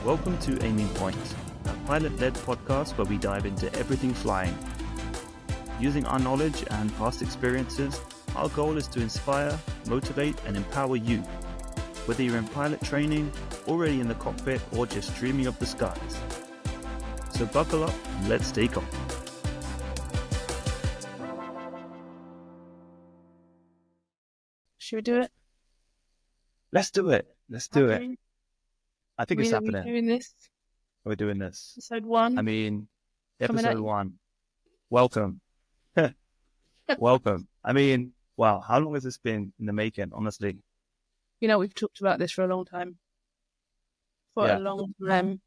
Welcome to Aiming Point, a pilot-led podcast where we dive into everything flying. Using our knowledge and past experiences, our goal is to inspire, motivate, and empower you, whether you're in pilot training, already in the cockpit, or just dreaming of the skies. So buckle up and let's take off. Should we do it? Let's do it. Let's do it. Okay. I think it's We're happening. doing this. We're doing this. Episode 1. I mean, Coming at episode you. 1. Welcome. Welcome. I mean, wow, how long has this been in the making, honestly? You know, we've talked about this for a long time. For Yeah. a long time.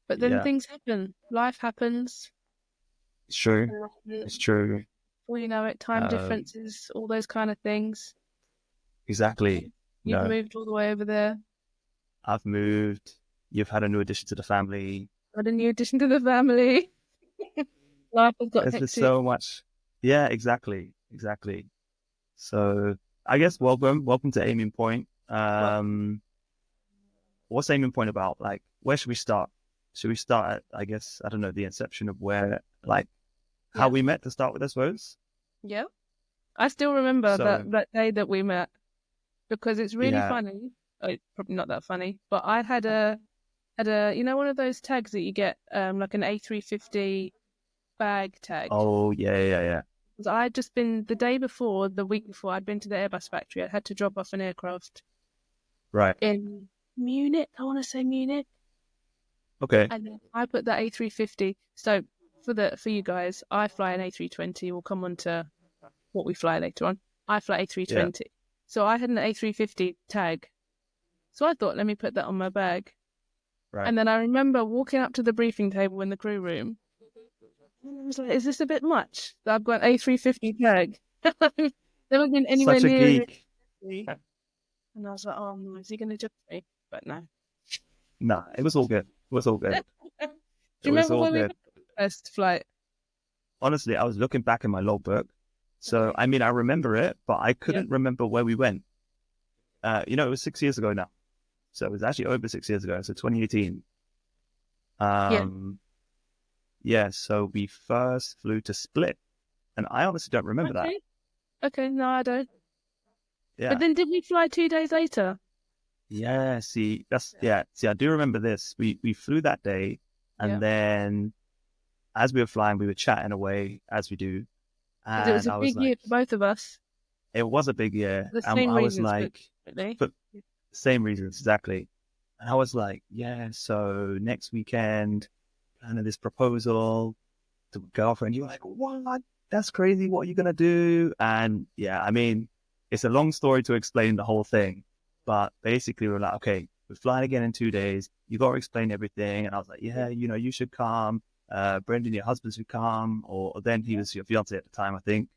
But then Yeah. things happen. Life happens. It's true. It's true. Before you know it, time Um, differences, all those kind of things. Exactly. You've No, moved all the way over there. I've moved. You've had a new addition to the family. Got a new addition to the family. Life has got There's hectic. just so much. Yeah, exactly. Exactly. So I guess welcome to Aiming Point. What's Aiming Point about? Like, where should we start? Should we start at, I guess, I don't know, the inception of where, like, how Yeah. we met to start with, I suppose? Yeah. I still remember So, that day that we met because it's really yeah. funny. Oh, probably not that funny, but I had a one of those tags that you get like an A350 bag tag. Oh, yeah. 'Cause I'd just been the week before, I'd been to the Airbus factory. I had to drop off an aircraft Right. in Munich. I want to say Munich, Okay. and then I put that A350. So for you guys, I fly an A320. We'll come on to what we fly later on. I fly A320. So I had an A350 tag. So I thought, let me put that on my bag. Right. And then I remember walking up to the briefing table in the crew room. And I was like, is this a bit much that I've got an A350 tag? Never been anywhere Such a near geek. it. And I was like, oh no, is he going to judge me? But no. Nah, it was all good. It was all good. Do It you was remember all when we good. went on the first flight? Honestly, I was looking back in my logbook. So, I mean, I remember it, but I couldn't remember where we went. It was 6 years ago now. So it was actually over 6 years ago. So 2018. So we first flew to Split. And I honestly don't remember that. Okay, no, I don't. Yeah. But then did we fly 2 days later? Yeah, see, I do remember this. We flew that day, and Yeah. then as we were flying, we were chatting away as we do. 'Cause it was And a I was big year like, for both of us. it was a big year. The And same I was reasons, like, but really. but same reasons, exactly. And I was like, yeah, so next weekend, planning this proposal to my girlfriend. You were like, what? That's crazy. What are you going to do? And yeah, I mean, it's a long story to explain the whole thing. But basically, we're like, okay, we're flying again in 2 days. You got to explain everything. And I was like, yeah, you should come. Brendan, your husband should come. Or then he was your fiance at the time, I think.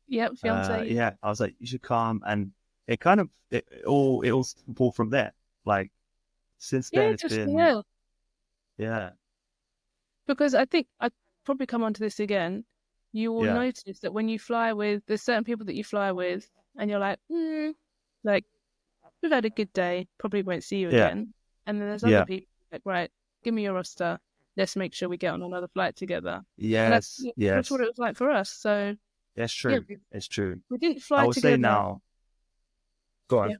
Yep, fiance. Yeah, I was like, you should come. And it all pulled from there. Like, since Yeah, then, it's just been, yeah. Because I think I'd probably come onto this again. You will Yeah. notice that when you fly with, there's certain people that you fly with, and you're like, like, we've had a good day, probably won't see you Yeah. again. And then there's Yeah. other people like, right, give me your roster. Let's make sure we get on another flight together. And Yes. that's what it was like for us. So It's true. yeah, It's true. we didn't I fly would together. say now. Go on. Yeah.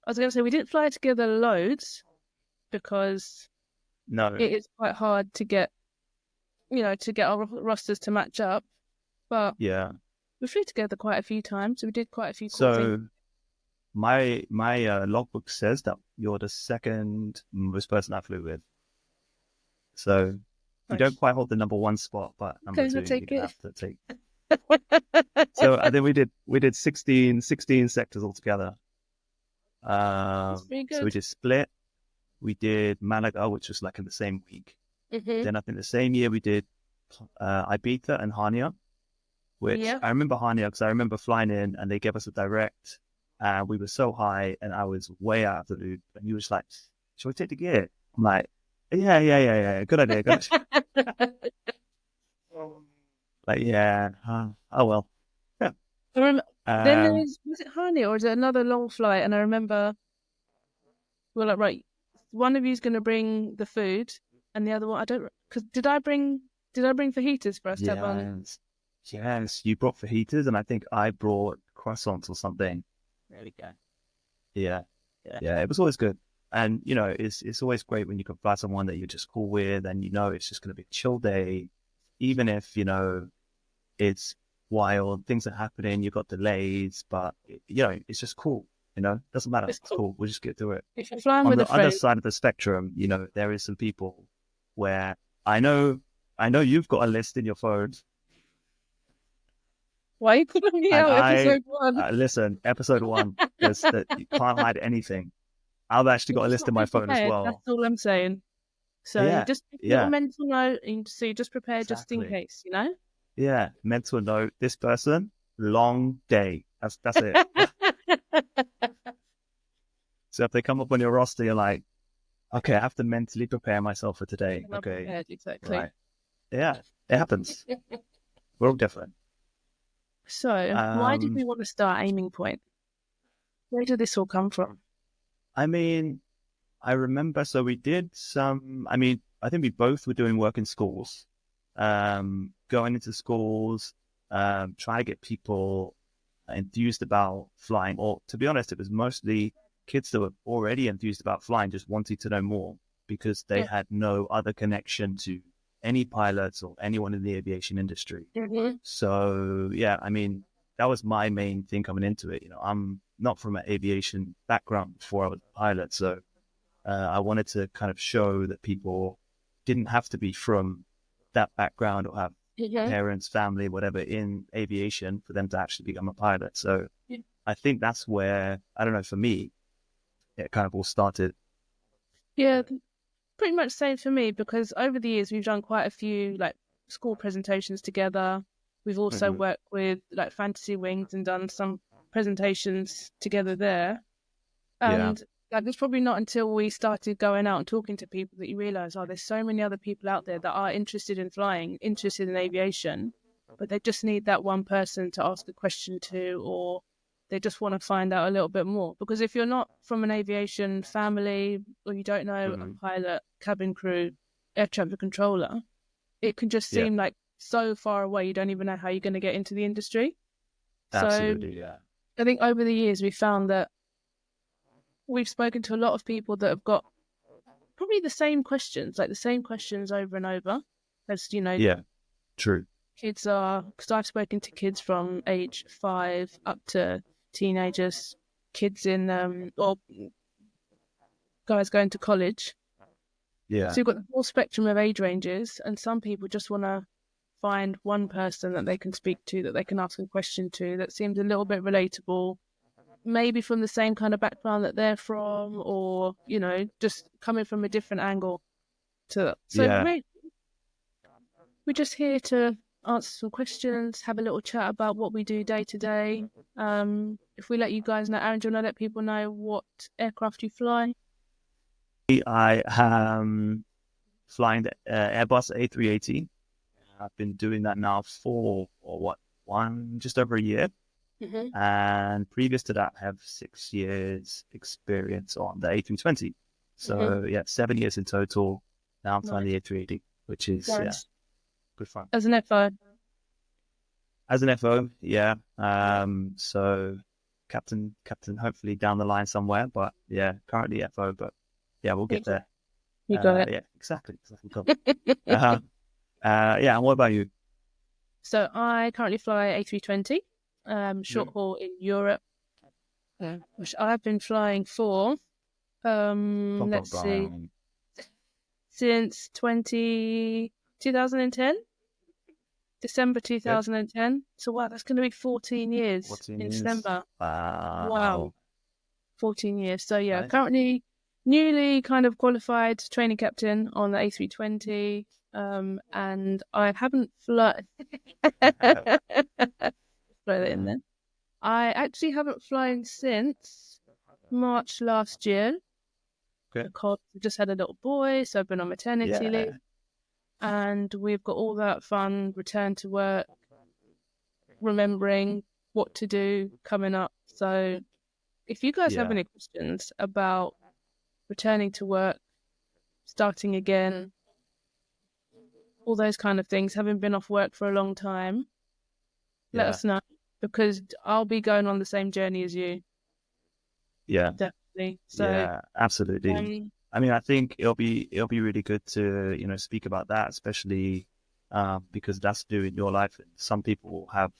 I was going to say we didn't fly together loads because No. it is quite hard to get, to get our rosters to match up. But Yeah. we flew together quite a few times. So we did quite a few cool So things. my logbook says that you're the second most person I flew with. So you Nice. don't quite hold the number one spot, but number Okay, two I'll take you're gonna it. have to take. So I think we did 16 sectors altogether. That's pretty So we good. did Split. We did Malaga, which was like in the same week. Mm-hmm. Then I think the same year we did Ibiza and Hania, which Yeah. I remember Hania because I remember flying in and they gave us a direct and we were so high and I was way out of the loop and he was like, shall we take the gear? I'm like, yeah. Good idea. Like, yeah. Oh, well. I remember, then Um, was it Hani or is it another long flight? And I remember we were like, right, one of you's going to bring the food, and the other one I don't. Because did I bring fajitas for us to have on? Yes. Yes. You brought fajitas, and I think I brought croissants or something. There we go. Yeah. Yeah. Yeah. It was always good. And, it's always great when you can find someone that you're just cool with and it's just going to be a chill day, even if, it's wild, things are happening, you've got delays, but, it's just cool, doesn't matter. It's It's cool. cool. We'll just get through it. If you're flying On with a the other friend, side of the spectrum, there is some people where I know you've got a list in your phone. why are you calling me And out episode 1? listen, episode 1, there's that you can't hide anything. I've actually You got a just list got in to my be phone as prepared. That's well. all I'm saying. So you Yeah, just take a little yeah, mental note, and so you just prepare just in exactly. case, you know? Yeah, mental note. This person, long day. That's it. So if they come up on your roster, you're like, okay, I have to mentally prepare myself for today. Not Okay, prepared, exactly. right. Yeah, it happens. We're all different. So why did Um, we want to start Aiming Point? Where did this all come from? I mean, I remember, so we did I think we both were doing work in schools, going into schools, trying to get people enthused about flying. Or to be honest, it was mostly kids that were already enthused about flying, just wanting to know more because they had no other connection to any pilots or anyone in the aviation industry. Mm-hmm. So yeah, that was my main thing coming into it. I'm not from an aviation background before I was a pilot, so I wanted to kind of show that people didn't have to be from that background or have Mm-hmm. parents, family, whatever in aviation for them to actually become a pilot. So I think that's where, I don't know, for me, it kind of all started. Yeah, pretty much same for me because over the years we've done quite a few like school presentations together. We've also Hmm. worked with like Fantasy Wings and done some presentations together there. Yeah, And like it's probably not until we started going out and talking to people that you realise, oh, there's so many other people out there that are interested in flying, interested in aviation, but they just need that one person to ask a question to, or they just want to find out a little bit more. Because if you're not from an aviation family or you don't know a hmm, pilot, cabin crew, air traffic controller, it can just yeah, seem like so far away you don't even know how you're going to get into the industry. So absolutely, yeah. I think over the years we found that we've spoken to a lot of people that have got probably the same questions, like the same questions over and over. As Yeah, true. kids are, because I've spoken to kids from age 5 up to teenagers, kids in, or guys going to college. Yeah, So you've got the whole spectrum of age ranges, and some people just want to find one person that they can speak to, that they can ask a question to, that seems a little bit relatable, maybe from the same kind of background that they're from, or just coming from a different angle to that. So yeah. we're just here to answer some questions, have a little chat about what we do day to day. If we let you guys know, Aaron, do you want to let people know what aircraft you fly? I am flying the Airbus A380. I've been doing that now for, or what, just over a year. Mm-hmm. And previous to that, I have 6 years experience on the A320. Mm-hmm. So yeah, 7 years in total. Now I'm flying Nice. the A380, which is, yeah, Nice. good fun. As an FO. As an FO, yeah. So captain, hopefully down the line somewhere, but yeah, currently FO, but yeah, we'll get there. You got it. Yeah, exactly. Cool. Uh-huh. Yeah, and what about you? So I currently fly A320, short Mhm. haul in Europe, which I've been flying for, Bum, bum, let's see, bum. since 2010, December Good. 2010. So wow, that's going to be 14 years 14 in years. December. Wow, Wow. 14 years. So yeah, Nice. currently newly kind of qualified training captain on the A320, and I haven't flown. Throw that in there. I actually haven't flown since March last year Good. because we just had a little boy, so I've been on maternity leave, Yeah. and we've got all that fun return to work, remembering what to do coming up. So if you guys have Yeah. any questions about returning to work, starting again, all those kind of things, having been off work for a long time, let us know, because I'll be going on the same journey as you. Yeah. Definitely. So, Yeah, absolutely. I mean, I think it'll be really good to, speak about that, especially because that's new in your life. And some people have,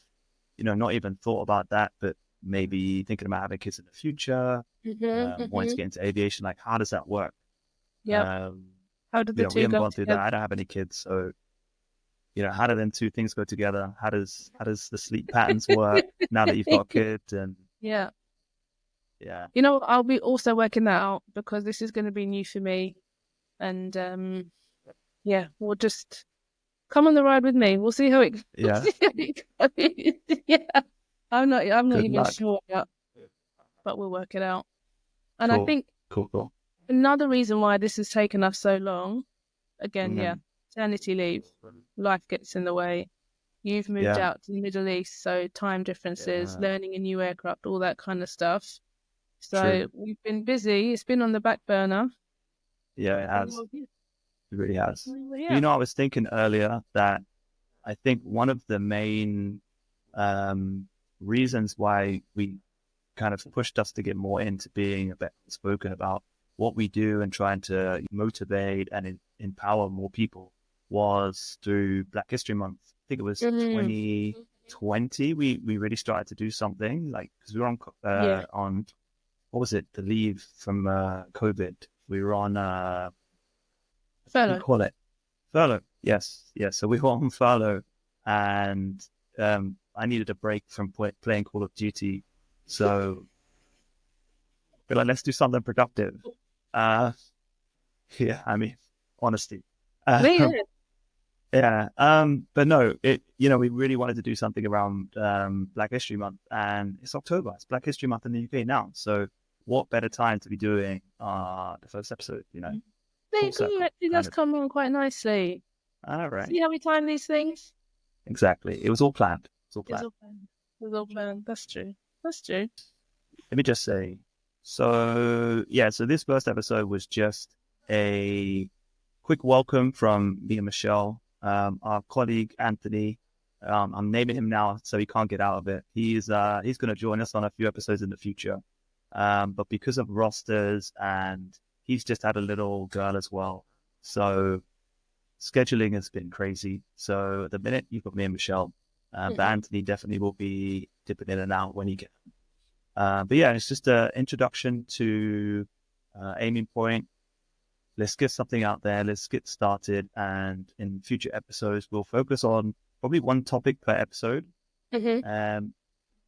not even thought about that, but maybe thinking about having kids in the future, wanting to get into aviation. Like, how does that work? yeah. How did the We two haven't go gone through that. together? I don't have any kids, so how do them two things go together? How does the sleep patterns work now that you've got a kid? And Yeah. yeah, I'll be also working that out because this is going to be new for me. And yeah, we'll just come on the ride with me. We'll see how it yeah. goes. Yeah. I'm not Good even luck. sure yet, but we'll work it out. And I Cool, think cool. another reason why this has taken us so long, again, yeah, Mm-hmm. maternity leave, life gets in the way. You've moved Yeah, out to the Middle East, so time differences, yeah, learning a new aircraft, all that kind of stuff. true. So we've been busy. It's been on the back burner. Yeah, it And has. It really has. But, yeah. I was thinking earlier that I think one of the main um, reasons why we kind of pushed us to get more into being a bit spoken about what we do and trying to motivate and empower more people was through Black History Month. I think it was Mm, 2020. We really started to do something like because we were yeah. on what was it? The leave from COVID. We were on what do you Fellow. call it? Furlough. Yes, yes. So we were on furlough, and I needed a break from playing Call of Duty. So we're like, let's do something productive. Uh, yeah, I mean, honesty. Me, Um, yeah. But no, we really wanted to do something around Black History Month, and it's October. It's Black History Month in the UK now. So what better time to be doing the first episode? there you Full go. circle, Actually, kind that's of. come on quite nicely. All right. See how we time these things? Exactly. It was all planned. It's all It's planned. all planned. It's all planned. That's true. That's true. Let me just say, so this first episode was just a quick welcome from me and Michelle, our colleague Anthony. I'm naming him now so he can't get out of it. He's going to join us on a few episodes in the future, but because of rosters and he's just had a little girl as well, so scheduling has been crazy. So at the minute you've got me and Michelle, but Mm-hmm. Anthony definitely will be dipping in and out when he gets. But yeah, it's just an introduction to Aiming Point. Let's get something out there. Let's get started. And in future episodes, we'll focus on probably one topic per episode. Mm-hmm. Um,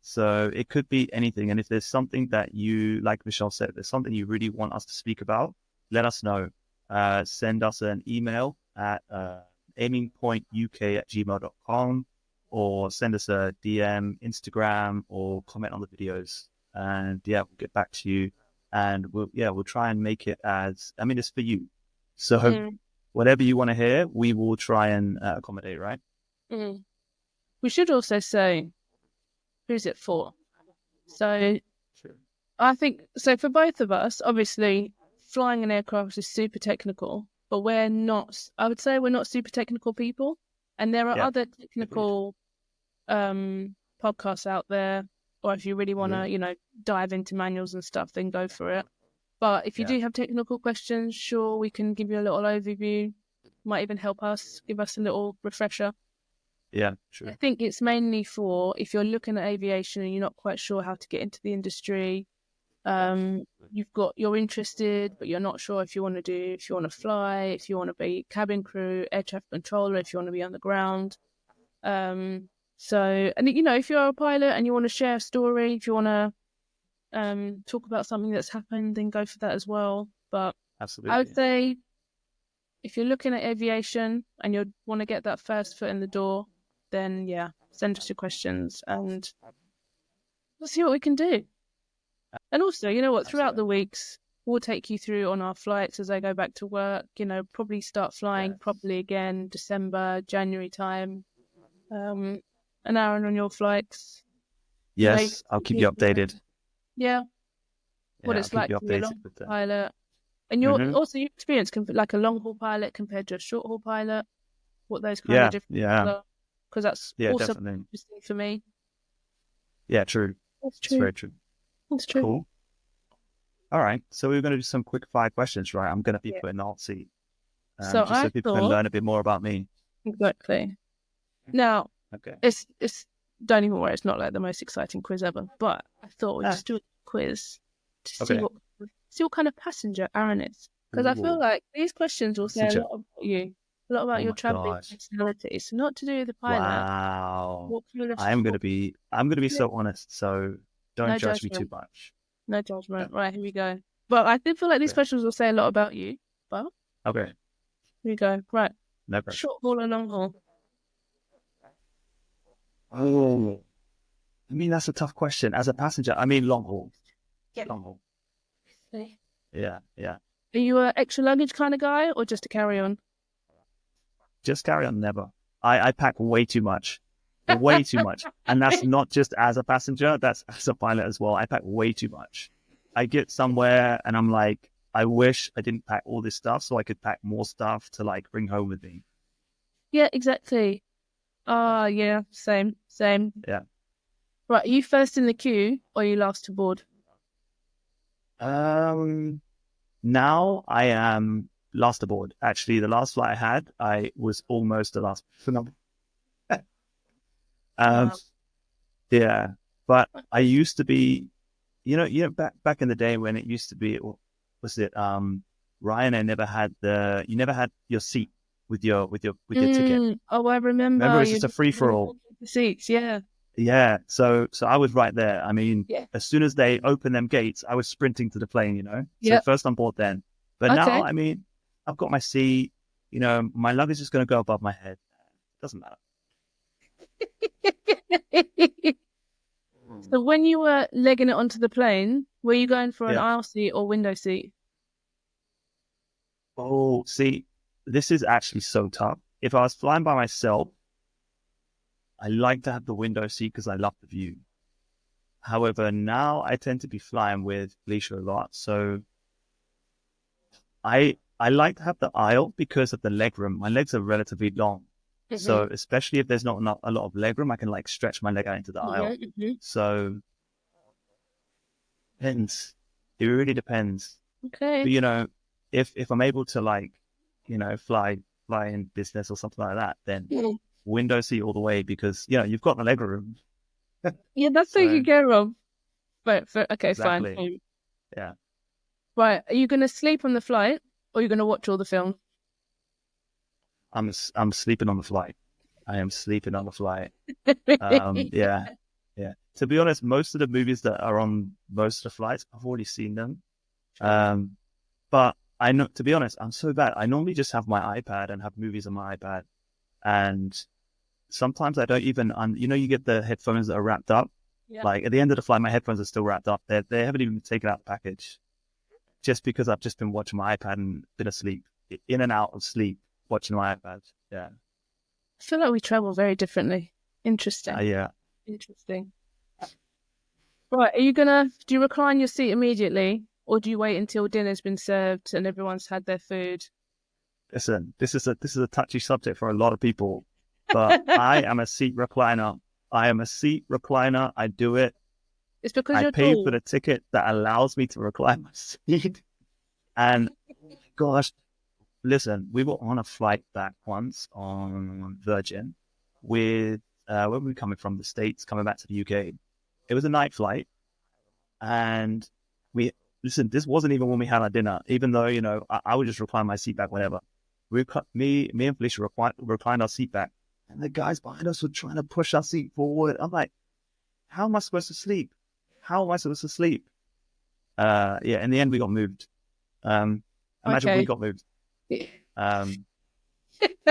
so it could be anything. And if there's something that you, like Michelle said, there's something you really want us to speak about, let us know. Send us an email at aimingpointuk@gmail.com or send us a DM, Instagram, or comment on the videos. And yeah, we'll get back to you. And we'll try and make it it's for you. So Mm-hmm. whatever you want to hear, we will try and accommodate, right? Mm-hmm. We should also say who's it for. So Sure. I think so for both of us. Obviously, flying an aircraft is super technical, but we're not. I would say we're not super technical people, and there are Yeah, other agreed. technical podcasts out there. Or if you really want Agreed. to, dive into manuals and stuff, then go for it. But if you Yeah. do have technical questions, sure, we can give you a little overview. Might even help us, give us a little refresher. Yeah, I true. think it's mainly for if you're looking at aviation and you're not quite sure how to get into the industry. You're interested, but you're not sure if you want to fly, if you want to be cabin crew, air traffic controller, if you want to be on the ground. And if you're a pilot and you want to share a story, if you want to talk about something that's happened, then go for that as well. But I would Absolutely. say if you're looking at aviation and you want to get that first foot in the door, then yeah, send us your questions and we'll see what we can do. And also, you know what, throughout the Absolutely. weeks, we'll take you through on our flights as I go back to work, probably start flying Yeah. properly again, December, January time. Um, an hour on your flights, maybe, Yes, I'll keep you updated. yeah, what Yeah, I'll it's keep like you to be a updated long with that. pilot. And Hmm. your experience, like a long haul pilot compared to a short haul pilot, what those kind of Yeah, differences yeah, are, because that's yeah, also definitely. interesting for me. Yeah, true. That's It's true. very true. That's true. Cool. All right. So we're going to do some quick fire questions, right? I'm going to be Yeah. putting the hot seat, So just so I people can thought learn a bit more about me. exactly. Now Okay. it's don't even worry, it's not like the most exciting quiz ever. But I thought we'd Ah, just do a quiz to okay. see what kind of passenger Aaron is, because I feel Ooh, like these questions will say a passenger. lot about you, a lot about Oh your my traveling gosh. personality. So not to do with the pilot. Wow. What kind of I'm going to be so honest. So don't no judge me too judgment, much. no Yeah. judgment. Right, here we go. But I did feel like these Okay. questions will say a lot about you. But Okay. here we go. Right, No pressure. short haul or long haul? Oh, I mean, that's a tough question. As a passenger, I mean, long haul. Yep. Long haul. See. Yeah. Yeah. Are you a extra luggage kind of guy or just a carry on? Just carry on. Never. I pack way too much. Way too much. And that's not just as a passenger, that's as a pilot as well. I pack way too much. I get somewhere and I'm like, I wish I didn't pack all this stuff so I could pack more stuff to like bring home with me. Yeah, exactly. Ah, yeah, same, same. Yeah. Right, are you first in the queue or are you last to board? Um, Now I am last aboard. Actually, the last flight I had, I was almost the last. Um, Wow. yeah, but I used to be, back in the day when it used to be, what was it? Ryanair never had you never had your seat with your ticket. Oh, I Remember, remember it's you just a just free for all. the seats. Yeah. Yeah, so I was right there. I mean, Yeah. as soon as they opened them gates, I was sprinting to the plane. So Yep. first on board then. But now, Okay. I mean, I've got my seat, my luggage is going to go above my head. Doesn't matter. So when you were legging it onto the plane, were you going for an Yeah. aisle seat or window seat? Oh, see, this is actually so tough. If I was flying by myself, I like to have the window seat because I love the view. However, now I tend to be flying with Felicia a lot. So I like to have the aisle because of the leg room. My legs are relatively long. So Mm-hmm. especially if there's not a lot of leg room, I can like stretch my leg out into the aisle. Mm-hmm. So depends. It really depends. Okay. But if I'm able to like, fly in business or something like that, then Mm. window seat all the way because you've got the leg room. Yeah, that's So taken care of. But okay, fine. exactly. Yeah. Right, are you going to sleep on the flight or are you going to watch all the film? I'm sleeping on the flight. I am sleeping on the flight. Yeah. Yeah. To be honest, most of the movies that are on most of the flights, I've already seen them. True. Um, but I know, to be honest, I'm so bad. I normally just have my iPad and have movies on my iPad. And sometimes I don't even, you get the headphones that are wrapped up. Yeah. Like at the end of the flight, my headphones are still wrapped up. They haven't even taken out the package just because I've just been watching my iPad and been asleep, in and out of sleep, watching my iPad. Yeah. I feel like we travel very differently. Interesting. Yeah. Interesting. Right, do you recline your seat immediately or do you wait until dinner's been served and everyone's had their food? Listen, this is a touchy subject for a lot of people, but I am a seat recliner. I am a seat recliner. I do it. It's because I you're paid for tall. the ticket that allows me to recline my seat. And gosh, listen, we were on a flight back once on Virgin with where were we coming from? The States, coming back to the UK. It was a night flight, and we listen. This wasn't even when we had our dinner. Even though I would just recline my seat back whenever. Me and Felicia reclined our seat back, and the guys behind us were trying to push our seat forward. I'm like, how am I supposed to sleep? How am I supposed to sleep? Yeah. In the end, we got moved. Imagine we Okay. got moved. Um,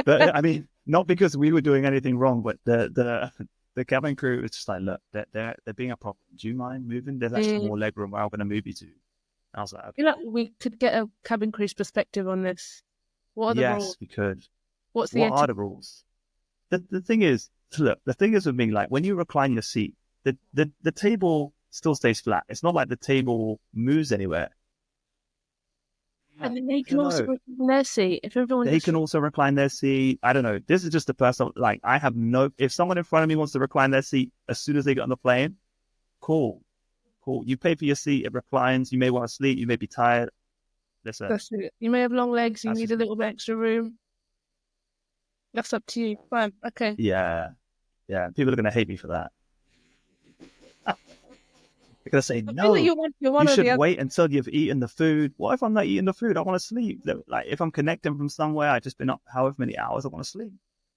but I mean, not because we were doing anything wrong, but the cabin crew was just like, look, they're being a problem. Do you mind moving? There's actually Mm. more leg room where I'm going to move you to. And I was like, You okay, know, we could get a cabin crew's perspective on this. What are the rules? yes, we could. What's the What are etiquette? the rules? The thing is, look, the thing is with me, like when you recline your seat, the table still stays flat. It's not like the table moves anywhere. And then they I can don't also know. recline their seat. If everyone They just can also recline their seat. I don't know. This is just a personal, like, I have no, if someone in front of me wants to recline their seat as soon as they get on the plane, cool, cool. You pay for your seat, it reclines. You may want to sleep, you may be tired. Listen, that's it. You may have long legs, you that's need a just me. little bit extra room. That's up to you. Fine. Okay. Yeah, yeah. People are going to hate me for that. They're going to say, I feel like no, you're you one or the should other. wait until you've eaten the food. What if I'm not eating the food? I want to sleep. Like, if I'm connecting from somewhere, I've just been up however many hours, I want to sleep.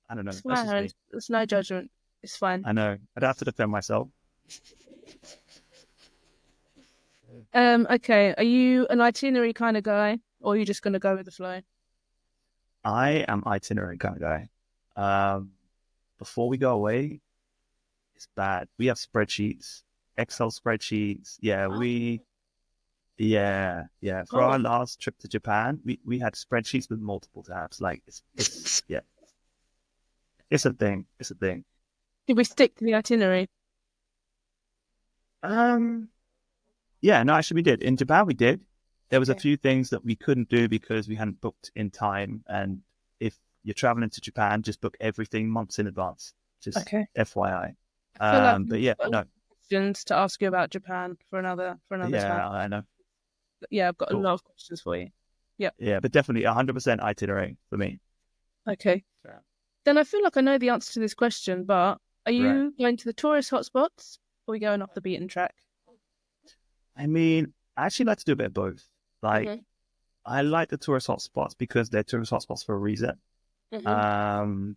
I don't know. It's That's just fine. me. It's no judgment. It's fine. I know. I'd have to defend myself. Okay. Are you an itinerary kind of guy, or are you just gonna go with the flow? I am itinerary kind of guy. Um, Before we go away, it's bad. We have spreadsheets, Excel spreadsheets. Oh, Yeah. For our oh. last trip to Japan, we had spreadsheets with multiple tabs. Like yeah, it's a thing. It's a thing. Did we stick to the itinerary? Um, yeah, no, actually we did. In Japan, we did. There was a Okay. few things that we couldn't do because we hadn't booked in time. And if you're traveling to Japan, just book everything months in advance. Just Okay. FYI. I feel like But we've yeah, got a lot no, of questions to ask you about Japan for another time. yeah, I know. Yeah, I've got a Cool. lot of questions for you. Yep. Yeah, but definitely 100% itinerary for me. Okay. Yeah. Then I feel like I know the answer to this question, but are Right. you going to the tourist hotspots or are we going off the beaten track? I mean, I actually like to do a bit of both. Like, Mm-hmm. I like the tourist hotspots because they're tourist hotspots for a reason. Mm-hmm. Um,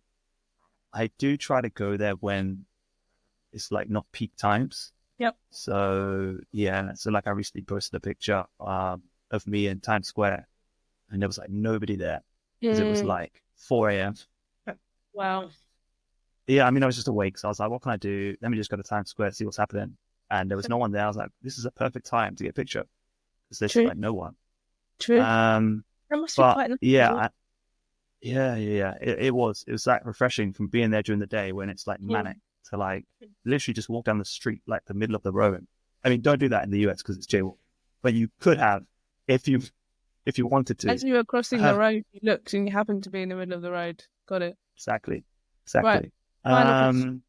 I do try to go there when it's like not peak times. Yep. So yeah, so like I recently posted a picture of me in Times Square, and there was like nobody there because it was Mm, like 4 a.m. wow. Yeah, I mean I was just awake, so I was like, what can I do? Let me just go to Times Square, see what's happening. And there was no one there. I was like, this is a perfect time to get a picture because there's just True. like no one. True. Um, That must be but quite nice. yeah, yeah. It was like refreshing from being there during the day when it's like Mm. manic to like literally just walk down the street like the middle of the road. I mean, don't do that in the US because it's jaywalk, but you could have if you wanted to. As you were crossing the Uh, road, you looked and you happened to be in the middle of the road. Got it. exactly, Right. exactly. Final question. Um,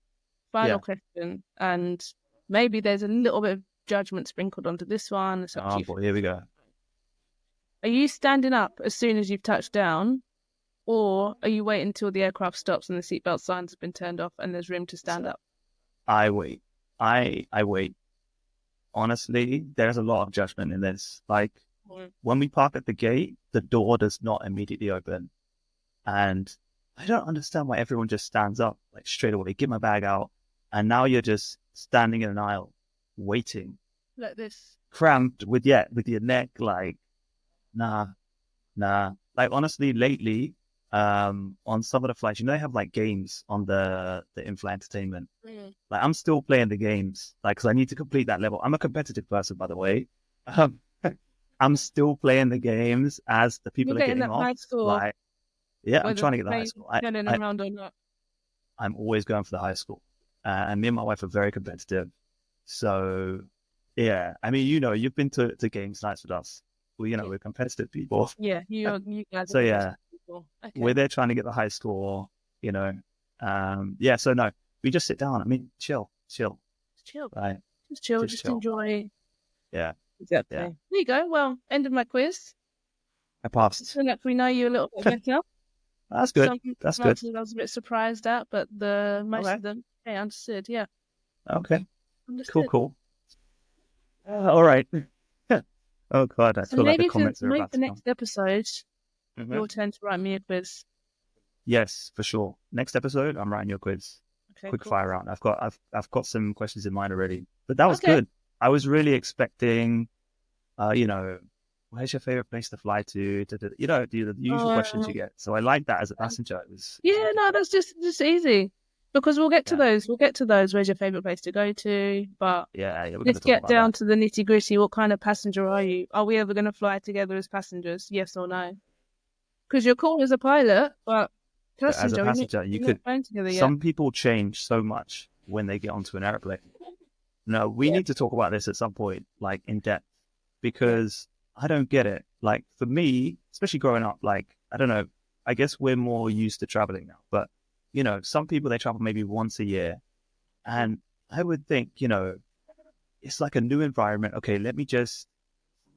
Final yeah. question. And maybe there's a little bit of judgment sprinkled onto this one. It's up to Oh you. boy, here we go. Are you standing up as soon as you've touched down, or are you waiting until the aircraft stops and the seatbelt signs have been turned off and there's room to stand So up? I wait. I wait. Honestly, there's a lot of judgment in this. Like Mm. when we park at the gate, the door does not immediately open. And I don't understand why everyone just stands up like straight away, get my bag out. And now you're just standing in an aisle, waiting, Like this. cramped with your neck like, nah, nah. Like honestly, lately, on some of the flights, they have like games on the in-flight entertainment. Mm. Like I'm still playing the games, like because I need to complete that level. I'm a competitive person, by the way. Um, I'm still playing the games as the You're people are getting getting that off. high score, Like, yeah, I'm whether trying the to get the high plane's school. turning around or not. I'm always going for the high school. And me and my wife are very competitive. So, yeah, I mean, you've been to games nights with us. Yeah. We're competitive people. Yeah, you guys are So, competitive yeah, people. we're Okay. there trying to get the high score, you know. Yeah, so no, we just sit down. I mean, chill, Just chill. right? Just chill. Just Just chill. enjoy. Yeah, Exactly. yeah. There you go. Well, end of my quiz. I I passed. feel like we know you a little bit better. That's good. Some That's good. answers I was a bit surprised at, but the most Okay. of them, I understood. Yeah, Okay. Cool, understood. cool. All right. Oh, God, I So feel like the maybe comments are about for to come. next episode, Mhm. your turn to write me a quiz. Yes, for sure. Next episode, I'm writing your quiz. Okay, Quick cool. fire round. I've got some questions in mind already. But that was Okay. good. I was really expecting, uh, you know, where's your favorite place to fly to? The usual questions you Um, get. So I like that as a passenger. It was yeah, really no, good. that's just easy because we'll get to Yeah, those. We'll get to those. Where's your favorite place to go to? But yeah. We're going let's to talk get about down that. to the nitty gritty. What kind of passenger are you? Are we ever going to fly together as passengers? Yes or no? Because you're cool as a pilot, but But as a passenger, passenger, we're not flying together yet. some people change so much when they get onto an airplane. No, we Yeah, need to talk about this at some point, like in depth, yeah. because I don't get it. like for me, especially growing up, like, I don't know, I guess we're more used to traveling now, but some people, they travel maybe once a year. And I would think, it's like a new environment. Okay, let me just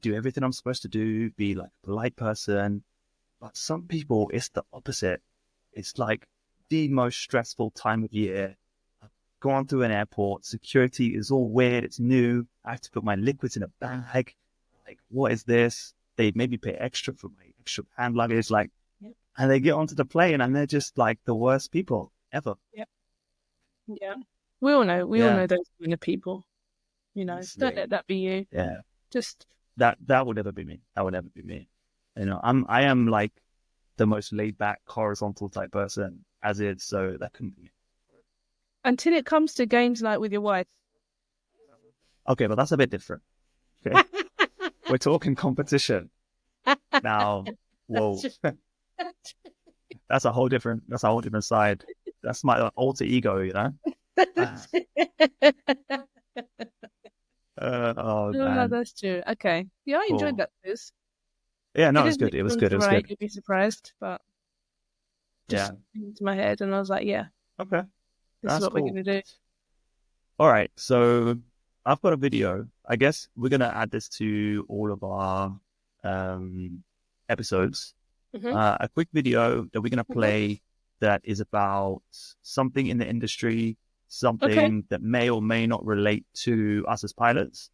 do everything I'm supposed to do, be like a polite person. But some people, it's the opposite. It's like the most stressful time of year. I've gone through an airport, security is all weird, it's new. I have to put my liquids in a bag. Like, what is this? They maybe pay extra for my extra hand luggage. Like, Yep. and they get onto the plane and they're just like the worst people ever. Yep. Yeah. We all know Yeah. those kind of people. Don't let that be you. Yeah. Just That would never be me. That would never be me. I am like the most laid back horizontal type person as is, so that couldn't be me. until it comes to games night with your wife. Okay, but that's a bit different. Okay. We're talking competition. Now, whoa. That's a whole different side. That's my alter ego, oh No, man. that's true. Okay. Yeah, I enjoyed Cool. that quiz. Yeah, If no, it it was didn't good. It was come good. It to was right, good. you'd be surprised. But Yeah. just into my head, and I was like, yeah, Okay. this is That's what we're cool. going to do. All right. So I've got a video. I guess we're gonna add this to all of our episodes. Mm-hmm. A quick video that we're gonna play that is about something in the industry, Okay. something that may or may not relate to us as pilots.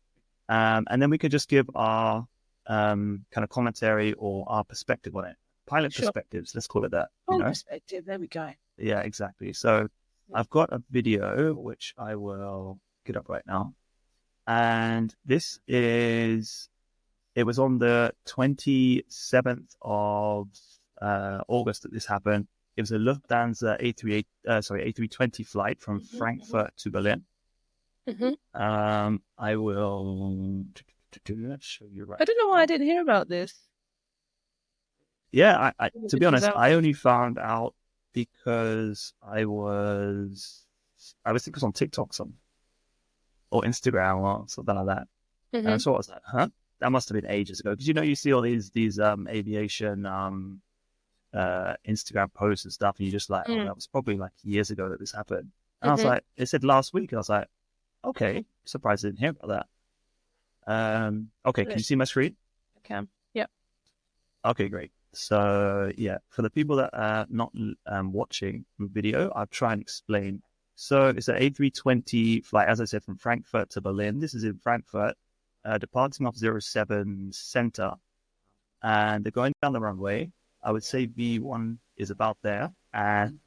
And then we could just give our kind of commentary or our perspective on it. Pilot Sure. perspectives, let's call it that, Whole perspective. There we go. Yeah, exactly. So I've got a video which I will get up right now. And it was on the 27th of August that this happened. It was a Lufthansa A320 flight from Frankfurt to Berlin. Mm-hmm. I will show you right I don't know why I didn't hear about this. Yeah, to be This was honest, out. I only found out because I think it was on TikTok or Instagram or something like that. And I Mm-hmm. saw it, I was like, huh? That must have been ages ago. Because you see all these aviation Instagram posts and stuff, and you're just like, oh, that was probably like years ago that this happened. And I was Mm-hmm. like, it said last week, and I was like, okay, surprised I didn't hear about that. Okay, can you see my screen? I can. Yep. Okay, great. So yeah, for the people that are not watching the video, I'll try and explain. So it's an A320 flight, as I said, from Frankfurt to Berlin. This is in Frankfurt, departing off 07 center, and they're going down the runway. I would say V1 is about there, and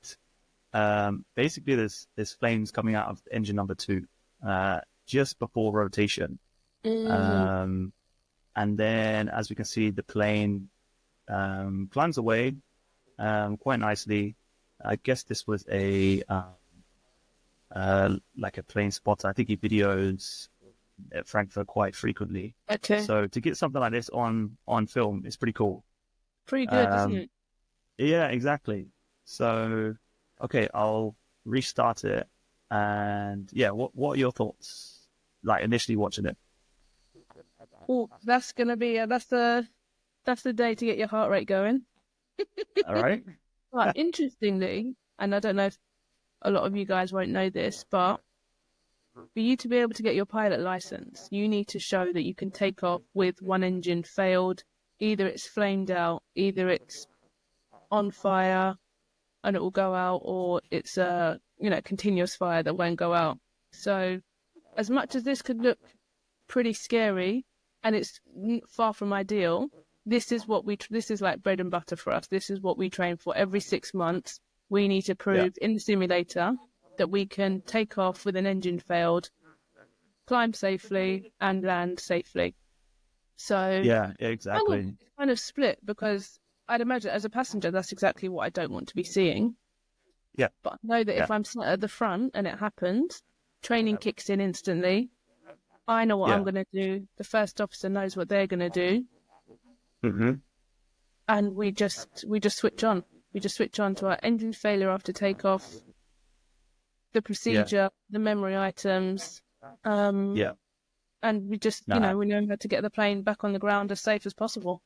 basically there's flames coming out of engine number 2 just before rotation. Mm-hmm. And then, as we can see, the plane climbs away quite nicely. I guess this was like a plane spotter. I think he videos at Frankfurt quite frequently. Okay. So to get something like this on film is pretty cool. Pretty good, isn't it? Yeah, exactly. So, okay, I'll restart it. And yeah, what are your thoughts? Like initially watching it? Oh, that's gonna be that's the day to get your heart rate going. All right. But interestingly, and I don't know if a lot of you guys won't know this, but for you to be able to get your pilot license, you need to show that you can take off with one engine failed. Either it's flamed out, either it's on fire and it will go out, or it's a continuous fire that won't go out. So, as much as this could look pretty scary, and it's far from ideal, this is like bread and butter for us. This is what we train for. Every 6 months, we need to prove in the simulator that we can take off with an engine failed, climb safely, and land safely. So Yeah, I exactly. would kind of split, because I'd imagine as a passenger, that's exactly what I don't want to be seeing. Yeah. But I know that if I'm sat at the front and it happens, training kicks in instantly. I know what I'm going to do. The first officer knows what they're going to do. Mm-hmm. And we just switch on. We just switch on to our engine failure after takeoff, the procedure, the memory items. And we just, we know how to get the plane back on the ground as safe as possible.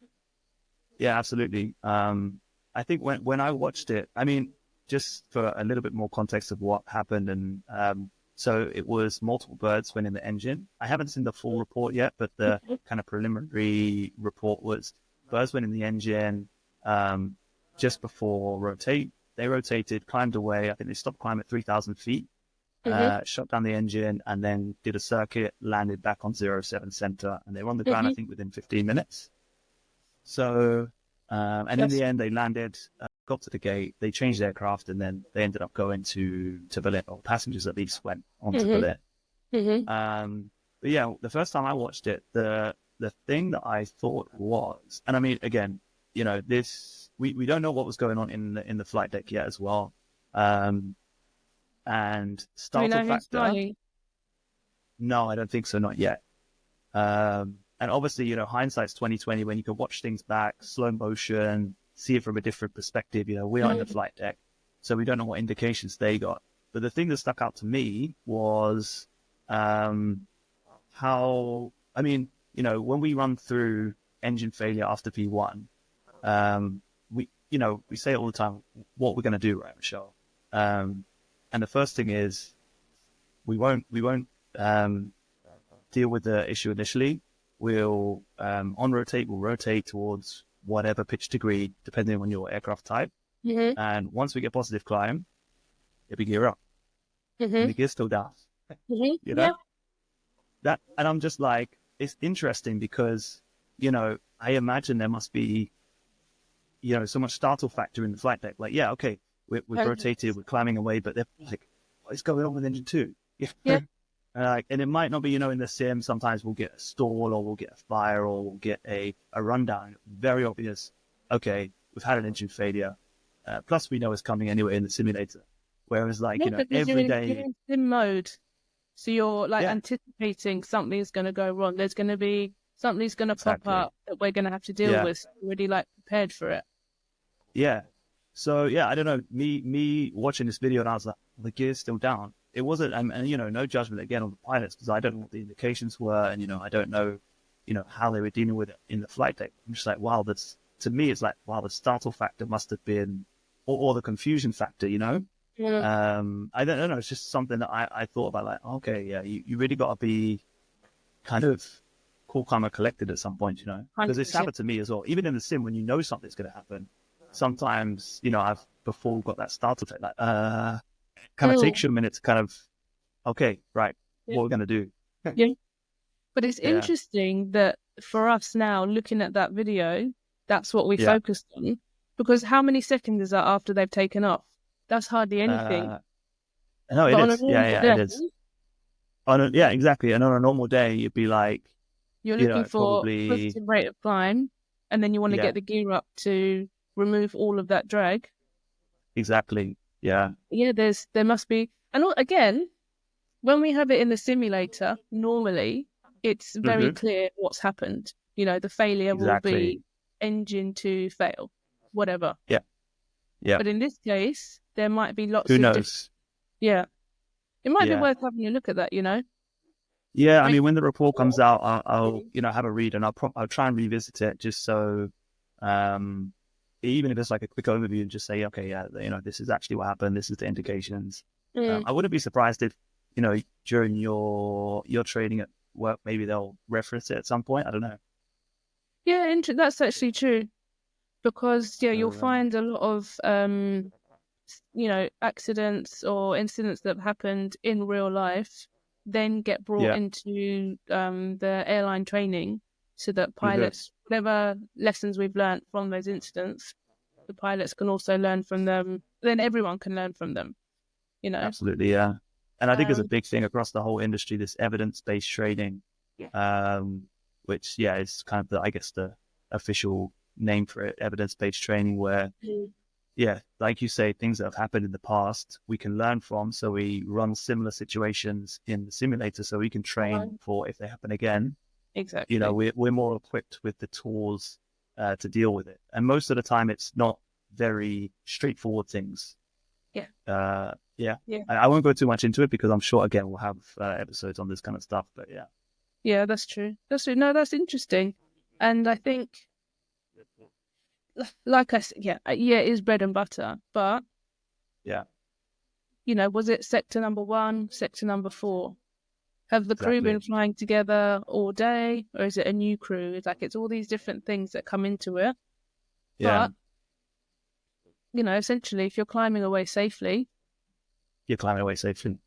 Yeah, absolutely. I think when I watched it, I mean, just for a little bit more context of what happened, and so it was multiple birds went in the engine. I haven't seen the full report yet, but the kind of preliminary report was birds went in the engine um, just before rotate. They rotated, climbed away. I think they stopped climbing at 3,000 feet, Mm-hmm. shut down the engine, and then did a circuit, landed back on 07 center, and they were on the ground, I Mm-hmm. think, within 15 minutes. So, and in That's the end, they landed, got to the gate, they changed aircraft, and then they ended up going to Berlin, or passengers at least went on to mm-hmm. Berlin. Mm-hmm. But yeah, the first time I watched it, the thing that I thought was, and I mean, again, this we don't know what was going on in the flight deck yet as well. Um, and Do we startle know who's factor, flying? no, I don't think so, not yet. And obviously, hindsight's 2020 when you can watch things back, slow motion, see it from a different perspective. We aren't in the Mm-hmm. flight deck, so we don't know what indications they got. But the thing that stuck out to me was how, I mean, when we run through engine failure after P1, we say all the time, what we're going to do, right, Michelle? And the first thing is we won't deal with the issue initially. We'll we'll rotate towards whatever pitch degree, depending on your aircraft type. Mm-hmm. And once we get positive climb, we gear up, and Mm-hmm. the gear's still down. Mm-hmm. You know Yeah. and I'm just like, it's interesting because I imagine there must be so much startle factor in the flight deck. Like, yeah, okay, we've rotated, we're climbing away, but they're like, what is going on with engine two? Yeah. And it might not be, in the sim, sometimes we'll get a stall or we'll get a fire or we'll get a rundown. Very obvious. Okay, we've had an engine failure. Plus we know it's coming anyway in the simulator. Whereas like, Yeah, because every you're day, in sim mode. So you're like yeah, anticipating something's going to go wrong. There's going to be something's going to pop exactly. up that we're going to have to deal Yeah, with. So you're already like prepared for it. yeah. So yeah, I don't know. Me watching this video and I was like, the gear's still down. It wasn't, and no judgment again on the pilots because I don't know what the indications were, and I don't know, how they were dealing with it in the flight deck. I'm just like, wow, that's to me, it's like, wow, the startle factor must have been, or the confusion factor. Yeah. I don't know. It's just something that I thought about, like, okay, yeah, you really got to be kind of cool, calm, and collected at some point, because it's 100%. happened to me as well. Even in the sim, when you know something's going to happen, sometimes, I've before got that startle effect, like, kind of Mm. takes you a minute to kind of, okay, right, Yeah. what we're going to do. Yeah. But it's Yeah, interesting that for us now, looking at that video, that's what we yeah. focused on. Because how many seconds is that after they've taken off? That's hardly anything. Uh, no, it But on a is. Yeah, normal yeah, it day, is. Yeah, exactly. And on a normal day, you'd be like, you're looking for probably, positive rate of climb, and then you want to yeah, get the gear up to remove all of that drag. exactly. Yeah. Yeah, there must be, and again, when we have it in the simulator, normally it's very Hmm. clear what's happened. The failure will Exactly. be engine to fail, whatever. Yeah. Yeah. But in this case, there might be lots Who of different. knows? Yeah, it might be Yeah. worth having a look at that. Yeah. I Make mean, when the report comes sure. out, I'll have a read and I'll try and revisit it just so, um, even if it's like a quick overview and just say, okay, yeah, this is actually what happened. This is the indications. Mm. I wouldn't be surprised if, during your training at work, maybe they'll reference it at some point. I don't know. Yeah, that's actually true because So, you'll find a lot of accidents or incidents that have happened in real life then get brought yeah. into the airline training so that Hmm. pilots, whatever lessons we've learned from those incidents, the pilots can also learn from them. Then everyone can learn from them, you know. Absolutely. Yeah. And I think it's a Um, big thing across the whole industry, this evidence-based training, yeah. um, which, yeah, is kind of I guess the official name for it, evidence-based training, where, Mm. yeah, like you say, things that have happened in the past, we can learn from. So we run similar situations in the simulator so we can train for if they happen again. Exactly. We're more equipped with the tools to deal with it. And most of the time, it's not very straightforward things. Yeah. Yeah, Yeah. I won't go too much into it because I'm sure again we'll have episodes on this kind of stuff. But yeah, Yeah, that's true. That's true. No, that's interesting. And I think like I said, yeah, it is bread and butter. But Yeah, was it sector number 1, sector number 4? Have the crew been exactly. flying together all day, or is it a new crew? It's all these different things that come into it. Yeah, But essentially, if you're climbing away safely, you're climbing away safely.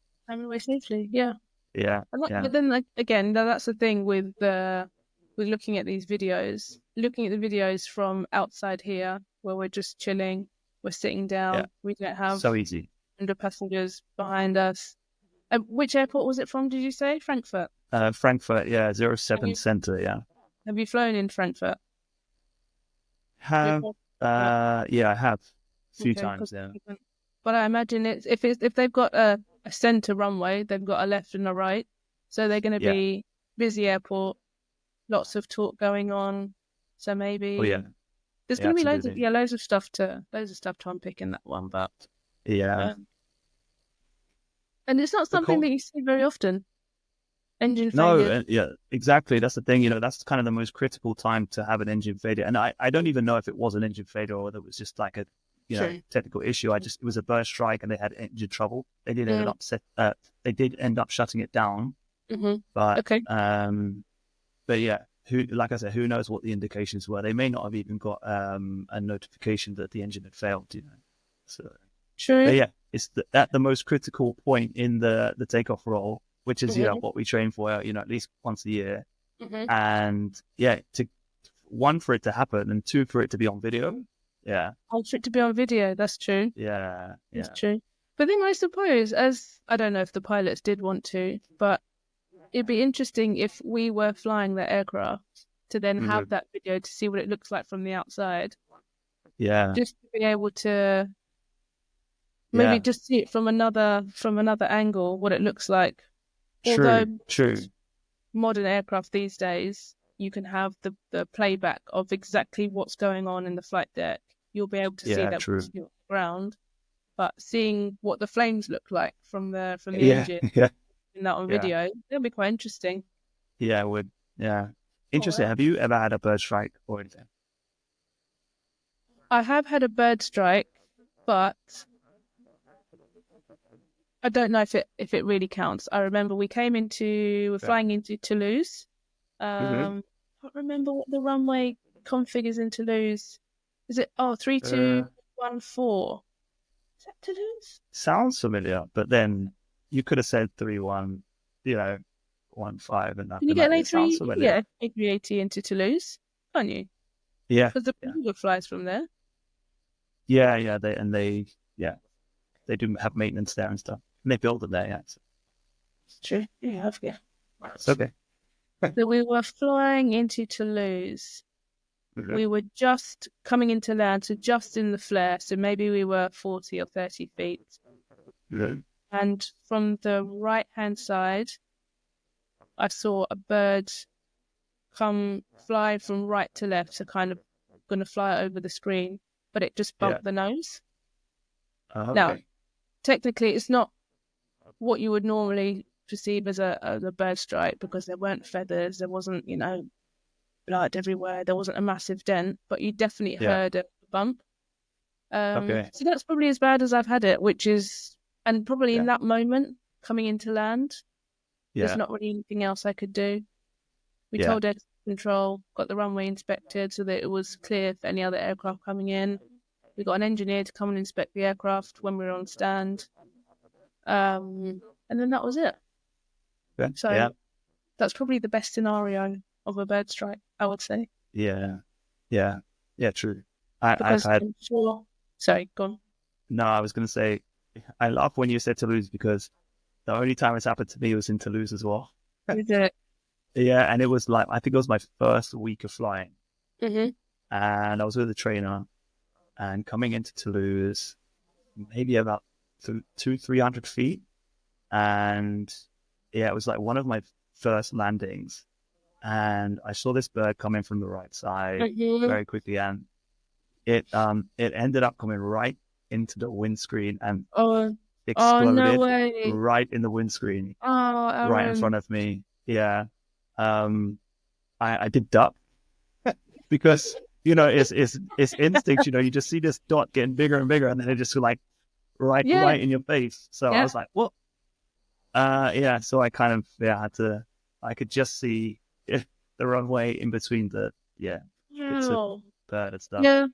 yeah. Yeah, yeah, But then, like, again, that's the thing with looking at these videos, looking at the videos from outside here, where we're just chilling, we're sitting yeah. down, we don't have So easy. 100 passengers behind us. Which airport was it from? Did you say Frankfurt? Frankfurt, yeah, Have 07 you center, yeah. have you flown in Frankfurt? Have, Yeah. yeah, I have a few Okay. times, yeah. But I imagine if they've got a center runway, they've got a left and a right, so they're going to Yeah. be busy airport, lots of talk going on. So Oh, yeah. maybe there's Yeah, going to be absolutely. loads of stuff to unpick in that one. But Yeah. um, and it's not But something cool. that you see very often. Engine No, failure. yeah, exactly. That's the thing. That's kind of the most critical time to have an engine failure. And I don't even know if it was an engine failure or whether it was just like a, True. technical issue. It was a burst strike and they had engine trouble. Mm. They did end up shutting it down. Hmm. But, Okay. yeah, like I said, who knows what the indications were? They may not have even got a notification that the engine had failed. So, but True. yeah, it's at the most critical point in the takeoff roll, which is Hmm. what we train for, at least once a year. Hmm. And yeah, to one for it to happen and two for it to be on video. Yeah, I want it to be on video. That's true. yeah, That's yeah. true. But then I suppose, as I don't know if the pilots did want to, but it'd be interesting if we were flying the aircraft to then Mhm. have that video to see what it looks like from the outside, Yeah, just to be able to maybe yeah. just see it from another angle, what it looks like. Although True, true. modern aircraft these days, you can have the playback of exactly what's going on in the flight deck. You'll be able to see Yeah, that true. once you're on the ground, but seeing what the flames look like from the Yeah, engine yeah, in that on yeah, video, it'll be quite interesting. yeah. Would yeah. Oh, Interesting. well. Have you ever had a bird strike or anything? I have had a bird strike, but I don't know if it really counts. I remember we're Yeah. flying into Toulouse. Mm-hmm. I can't remember what the runway config is in Toulouse. Is it 3214? Is that Toulouse? Sounds familiar, but then you could have said 3-1, 1-5, and Can you nothing get like an it. Sounds A3? You can familiar. get an A380 into Toulouse, can't you? Yeah, Because the yeah, Beagle flies from there. yeah, yeah. Yeah, they do have maintenance there and stuff. And they build it there. Yeah, True. Yeah, I've got. it's okay. So we were flying into Toulouse. Mhm. We were just coming into land, so just in the flare. So maybe we were 40 or 30 feet. Mhm. And from the right hand side, I saw a bird come fly from right to left, so kind of going to fly over the screen, but it just Yeah. bumped the nose. Now, Okay. technically, it's not what you would normally perceive as a bird strike because there weren't feathers, there wasn't, blood everywhere, there wasn't a massive dent, but you definitely Yeah. heard a bump. Okay. So that's probably as bad as I've had it, and probably in Yeah. that moment, coming into land, there's Yeah. not really anything else I could do. We Yeah. told air control, got the runway inspected so that it was clear for any other aircraft coming in. We got an engineer to come and inspect the aircraft when we were on stand. And then that was it. Yeah. So Yeah. that's probably the best scenario of a bird strike, I would say. Yeah. Yeah. Yeah. True. I've Because had. I'm sure. Sorry, go on. No, I was going to say, I laugh when you said Toulouse because the only time it's happened to me was in Toulouse as well. You did it. Yeah, and it was like I think it was my first week of flying, Mm-hmm. and I was with a trainer, and coming into Toulouse, maybe about 300 feet, and yeah, it was like one of my first landings, and I saw this bird coming from the right side Mm-hmm. very quickly, and it ended up coming right into the windscreen and No exploded way. right in the windscreen, Oh, right in Aaron. front of me. Yeah, um, I did duck because it's instinct. You just see this dot getting bigger and bigger, and then it just like Yeah, right in your face. So I yeah. was like, what? Yeah. So I kind of had to. I could just see the runway in between the bits of Wow. bird and stuff. Yeah,